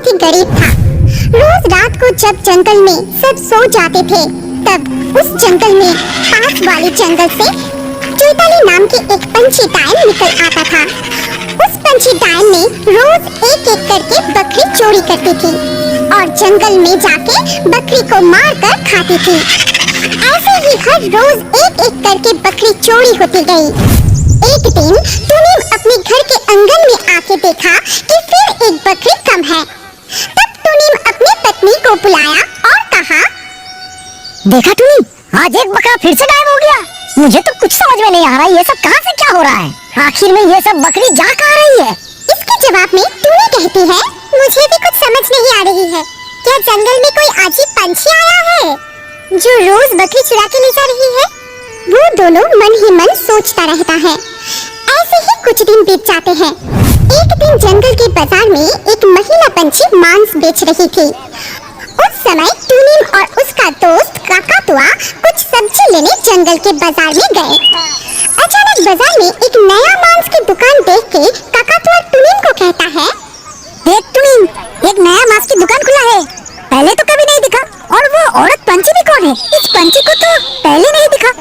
बहुत ही गरीब था। रोज रात को जब जंगल में सब सो जाते थे, तब उस जंगल में पास वाले जंगल से चैताली नाम की एक पंछी डायन निकल आता था। उस पंछी डायन में रोज एक एक करके बकरी चोरी करती थी और जंगल में जाके बकरी को मार कर खाती थी। ऐसे ही हर रोज एक एक करके बकरी चोरी होती गई। एक दिन टुनिम अपने घर के आंगन में आके देखा कि फिर एक बकरी कम है। तब टुनिम अपनी पत्नी को बुलाया और कहा, देखा टुनी, आज एक बकरा फिर से गायब हो गया। मुझे तो कुछ समझ में नहीं आ रहा, ये सब कहाँ से क्या हो रहा है? आखिर में ये सब बकरी जा कहाँ रही है? इसके जवाब में टुनी कहती है, मुझे भी कुछ समझ नहीं आ रही है। क्या जंगल में कोई अजीब पंछी आया है जो रोज बकरी चुरा के ले जा रही है? वो दोनों मन ही मन सोचता रहता है। ऐसे ही कुछ दिन बीत जाते हैं। एक दिन जंगल के बाजार में एक महिला पंछी मांस बेच रही थी। उस समय टुनिम और उसका दोस्त काकातुआ कुछ सब्जी लेने जंगल के बाजार में गए। अचानक बाजार में एक नया मांस की दुकान देख के काकातुआ टुनिम को कहता है, देख टुनिम, एक नया मांस की दुकान खुला है, पहले तो कभी नहीं दिखा। और वो औरत पंछी भी कौन है? इस पंछी को तो पहले नहीं दिखा।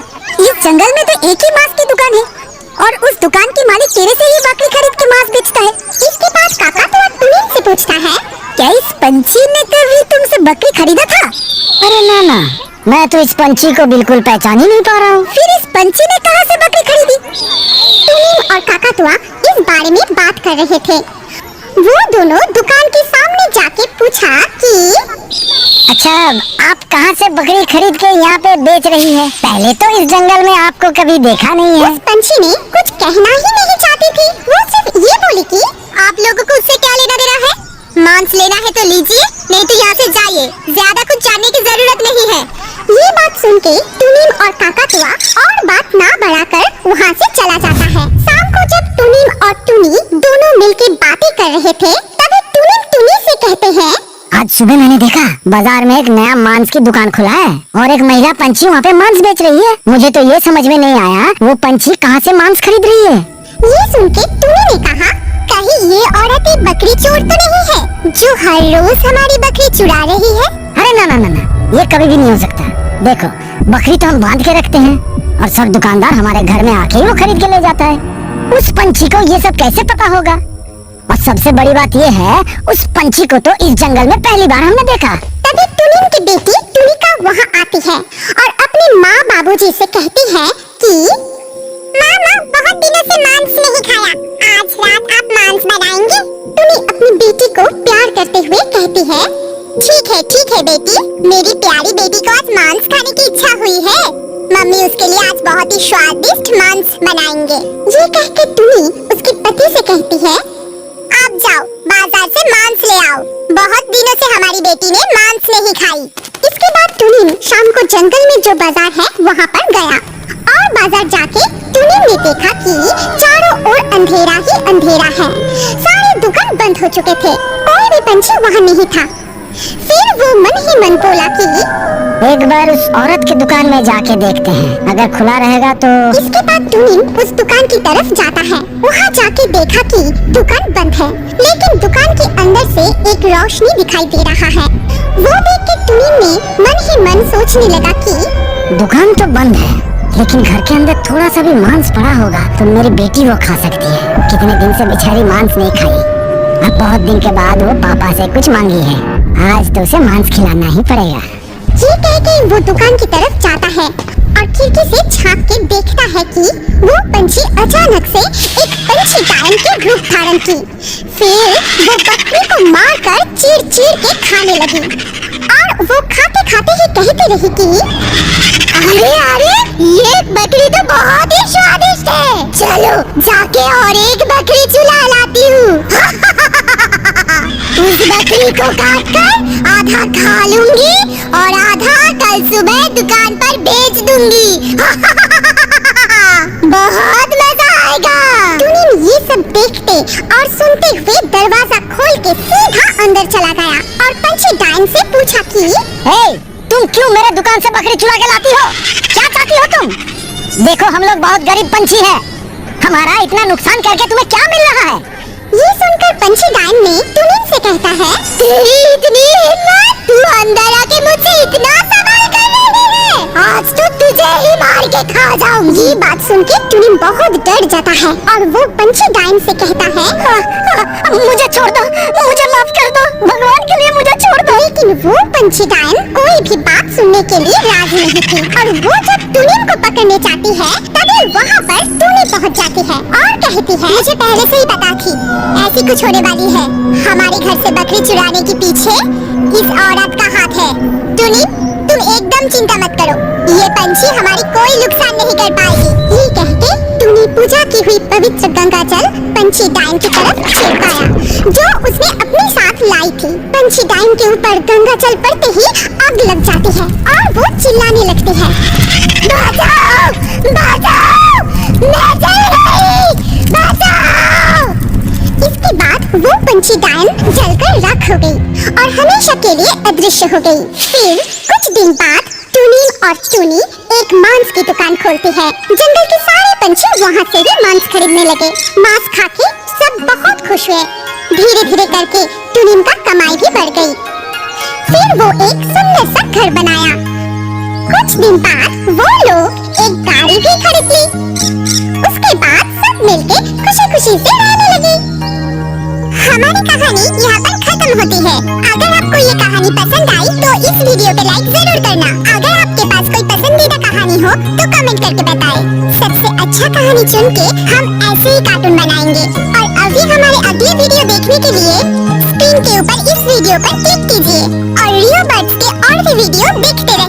इस जंगल में तो एक ही मांस की दुकान है और उस दुकान की मालिक तेरे से ही बकरी खरीद के मांस बेचता है। इसके बाद काकातुआ टुनिम से पूछता है, क्या इस पंछी ने कभी तुमसे बकरी खरीदा था? अरे ना, मैं तो इस पंछी को बिल्कुल पहचान ही नहीं पा रहा हूँ। फिर इस पंछी ने कहाँ से बकरी खरीदी? टुनिम और काकातुआ इस बारे में बात कर रहे थे। वो दोनों दुकान के सामने जाके पूछा कि अच्छा, आप कहाँ से बकरी खरीद के यहाँ पे बेच रही हैं? पहले तो इस जंगल में आपको कभी देखा नहीं है। उस पंछी ने कुछ कहना ही नहीं चाहती थी। वो सिर्फ ये बोली कि आप लोगों को उससे क्या लेना देना है? मांस लेना है तो लीजिए, नहीं तो यहाँ से जाइए। ज्यादा कुछ जानने की जरूरत नहीं है। ये बात सुन के टुनिम और काकातुआ और बात ना बढ़ाकर वहाँ से चला जाता है। शाम को जब टुनिम और टुनी दोनों मिलके बातें कर रहे थे, तभी टुनिम टुनी से कहते हैं, आज सुबह मैंने देखा बाजार में एक नया मांस की दुकान खुला है और एक महिला पंछी वहाँ पे मांस बेच रही है। मुझे तो ये समझ में नहीं आया वो पंछी कहाँ से मांस खरीद रही है। ये सुन के टुनी ने कहा, कहीं ये औरत एक बकरी चोर तो नहीं है जो हर रोज हमारी बकरी चुरा रही है? अरे ना, ये कभी भी नहीं हो सकता। देखो, बकरी तो हम बांध के रखते हैं और सब दुकानदार हमारे घर में आके ही वो खरीद के ले जाता है। उस पंछी को ये सब कैसे पता होगा? और सबसे बड़ी बात ये है, उस पंछी को तो इस जंगल में पहली बार हमने देखा। तभी टुनिम की बेटी टुनिका वहाँ आती है और अपने माँ बाबूजी से कहती है कि मामा, बहुत दिनों से मांस नहीं खाया, आज रात आप मांस बनाएंगे? टुनी अपनी बेटी को प्यार करते हुए कहती है, ठीक है बेटी, मेरी प्यारी बेटी को आज मांस खाने की इच्छा हुई है। मम्मी उसके लिए आज बहुत ही स्वादिष्ट मांस बनाएंगे। ये कह के टुनी उसके पति से कहती है, आप जाओ बाजार से मांस ले आओ, बहुत दिनों से हमारी बेटी ने मांस नहीं खाई। इसके बाद टुनिम शाम को जंगल में जो बाजार है वहाँ पर गया और बाजार जाके टुनिम ने देखा कि चारों ओर अंधेरा ही अंधेरा है। सारे दुकान बंद हो चुके थे, कोई भी पंछी वहाँ नहीं था। फिर वो मन ही मन बोला कि एक बार उस औरत की दुकान में जाके देखते हैं, अगर खुला रहेगा तो। इसके बाद टुनिम उस दुकान की तरफ जाता है। वहाँ जाके देखा कि दुकान बंद है, लेकिन दुकान के अंदर से एक रोशनी दिखाई दे रहा है। वो देख के टुनिम ने मन ही मन सोचने लगा कि दुकान तो बंद है, लेकिन घर के अंदर थोड़ा सा भी मांस पड़ा होगा तो मेरी बेटी वो खा सकती है। कितने दिन से बेचारी मांस नहीं खाई, अब बहुत दिन के बाद वो पापा से कुछ मांगी है, आज तो उसे मांस खिलाना ही पड़ेगा। ये कह के वो दुकान की तरफ जाता है और खिड़की से झांक के देखता है कि वो पंछी अचानक से एक पंछी डायन के रूप धारण की। फिर वो बकरी को मारकर चीर के खाने लगी और वो खाते खाते ही कहती रही कि अरे ये बकरी तो बहुत ही स्वादिष्ट है, चलो जाके और एक बकरी चुला लाती हूँ। उस बकरी को काटकर आधा खा लूंगी और आधा कल सुबह दुकान पर बेच दूंगी। बहुत मजा आएगा। टुनिम ये सब देखते और सुनते हुए दरवाजा खोल के सीधा अंदर चला गया और पंछी डायन से पूछा कि तुम क्यों मेरे दुकान से बकरी चुरा के लाती हो? क्या चाहती हो तुम? देखो, हम लोग बहुत गरीब पंछी हैं, हमारा इतना नुकसान करके तुम्हें क्या मिल रहा है? ये सुनकर पंछी डाइन ने टुनिन से कहता है, तेरी इतनी हिम्मत, तू अंदर आके मुझसे इतना सवाल कर रही है, आज तो तुझे ही मार के खा जाऊंगी। ये बात सुन के टुनिन बहुत डर जाता है और वो पंछी डाइन से कहता है, मुझे छोड़ दो, मुझे माफ कर दो, भगवान के लिए मुझे छोड़ दो। लेकिन वो पंछी डाइन कोई भी बात सुनने के लिए राजी नहीं थी और वो जब टुनिन को पकड़ने जाती है तभी वहाँ पर टुनी पहुँच जाती है और कहती है, मुझे पहले से ही पता थी ऐसी कुछ होने वाली है। हमारे घर से बकरी चुराने के पीछे इस औरत का हाथ है। टुनी, तुम एकदम चिंता मत करो, ये पंछी हमारी कोई नुकसान नहीं कर पाएगी। ये कहते टुनी पूजा की हुई पवित्र गंगा जल पंछी डाइन की तरफ छिड़काया जो उसने अपने साथ लाई थी। पंछी डाइन के ऊपर गंगा जल पड़ते ही आग लग जाती है और वो चिल्लाने लगती है, बचाओ, बचाओ, मैं जल गई, बचाओ। इसके बाद वो पंछी डाइन जलकर राख हो गई और हमेशा के लिए अदृश्य हो गई। फिर कुछ दिन बाद टुनिन और टुनी एक मांस की दुकान खोलती है। जंगल के सारे पंछी वहाँ से भी मांस खरीदने लगे। मांस खा के सब बहुत खुश हुए। धीरे धीरे करके टुनिन का कमाई भी बढ़ गई। फिर वो एक सुंदर सा घर बनाया। कुछ दिन बाद वो लोग एक गाड़ी भी खरीद ली। उसके बाद सब मिलके खुशी खुशी से रहने लगे। हमारी कहानी यहाँ पर खत्म होती है। अगर आपको ये कहानी पसंद आई तो इस वीडियो पे लाइक जरूर करना। अगर आपके पास कोई पसंदीदा कहानी हो तो कमेंट करके बताएं। सबसे अच्छा कहानी चुन के हम ऐसे ही कार्टून बनाएंगे। और अभी हमारे अगले वीडियो देखने के लिए स्क्रीन के ऊपर इस वीडियो पर क्लिक कीजिए और रियो बर्ड्स के और भी वीडियो देखते रहें।